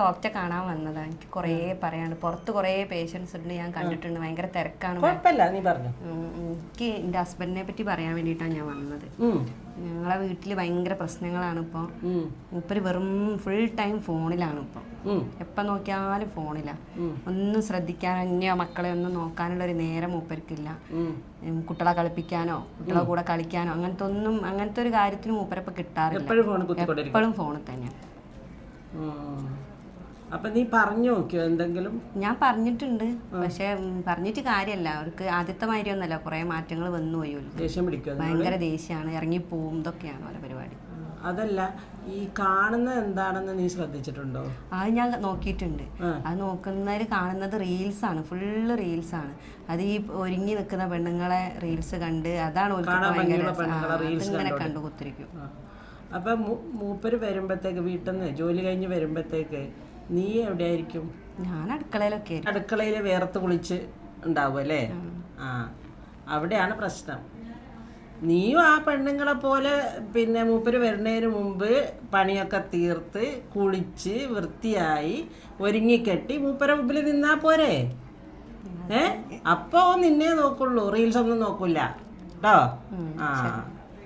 ഡോക്ടറെ കാണാൻ വന്നതാണ്. എനിക്ക് കുറേ പറയാണ്ട്. പുറത്ത് കുറേ പേഷ്യൻസ് ഉണ്ട്, ഞാൻ കണ്ടിട്ടുണ്ട്. ഭയങ്കര തിരക്കാണ്. നീ പറഞ്ഞു. എനിക്ക് എൻ്റെ ഹസ്ബൻഡിനെ പറ്റി പറയാൻ വേണ്ടിയിട്ടാണ് ഞാൻ വന്നത്. ഞങ്ങളെ വീട്ടിൽ ഭയങ്കര പ്രശ്നങ്ങളാണ് ഇപ്പോൾ. മൂപ്പര് വെറും ഫുൾ ടൈം ഫോണിലാണ് ഇപ്പോൾ. എപ്പോൾ നോക്കിയാലും ഫോണിലാണ്. ഒന്നും ശ്രദ്ധിക്കാനോ അന്യ മക്കളെ ഒന്നും നോക്കാനുള്ള ഒരു നേരം മൂപ്പർക്കില്ല. കുട്ടികളെ കളിപ്പിക്കാനോ കുട്ടികളെ കൂടെ കളിക്കാനോ അങ്ങനത്തെ ഒരു കാര്യത്തിന് മൂപ്പരപ്പം കിട്ടാറില്ല. എപ്പോഴും ഫോണിൽ തന്നെയാണ്. അപ്പൊ നീ പറഞ്ഞു നോക്കിയോ എന്തെങ്കിലും? ഞാൻ പറഞ്ഞിട്ടുണ്ട്, പക്ഷെ പറഞ്ഞിട്ട് കാര്യമല്ല. അവർക്ക് ആദ്യത്തെ മാതിരി ഒന്നല്ല, കുറെ മാറ്റങ്ങൾ വന്നു പോയല്ലോ. ദേഷ്യം പിടിക്കുക, ഭയങ്കര ദേഷ്യമാണ്, ഇറങ്ങിപ്പോവും. ഇതൊക്കെയാണ് അവരുടെ പരിപാടി. അതല്ല, ഈ കാണുന്നത് എന്താണെന്ന് നീ ശ്രദ്ധിച്ചിട്ടുണ്ടോ? അത് ഞാൻ നോക്കിയിട്ടുണ്ട്. അത് നോക്കുന്നവര് കാണുന്നത് റീൽസ് ആണ്, ഫുള്ള് റീൽസ് ആണ്. അത് ഈ ഒരുങ്ങി നിൽക്കുന്ന പെണ്ണുങ്ങളെ റീൽസ് കണ്ട് അതാണ് ഇങ്ങനെ കണ്ടു കുത്തിരിക്കും. അപ്പൊ മൂപ്പര് വരുമ്പത്തേക്ക്, വീട്ടിൽ നിന്ന് ജോലി കഴിഞ്ഞ് വരുമ്പത്തേക്ക് നീ എവിടെയായിരിക്കും? ഞാൻ അടുക്കളയിലൊക്കെ. അടുക്കളയിൽ വേർത്ത് കുളിച്ച് ഉണ്ടാവും അല്ലേ? അവിടെയാണ് പ്രശ്നം. നീയും ആ പെണ്ണുങ്ങളെ പോലെ പിന്നെ മൂപ്പര് വരുന്നതിന് മുമ്പ് പണിയൊക്കെ തീർത്ത് കുളിച്ച് വൃത്തിയായി ഒരുങ്ങിക്കെട്ടി മൂപ്പരെ മുമ്പിൽ നിന്നാ പോരെ? അപ്പോ നിന്നെ നോക്കുള്ളൂ, റീൽസ് ഒന്നും നോക്കൂല കേട്ടോ.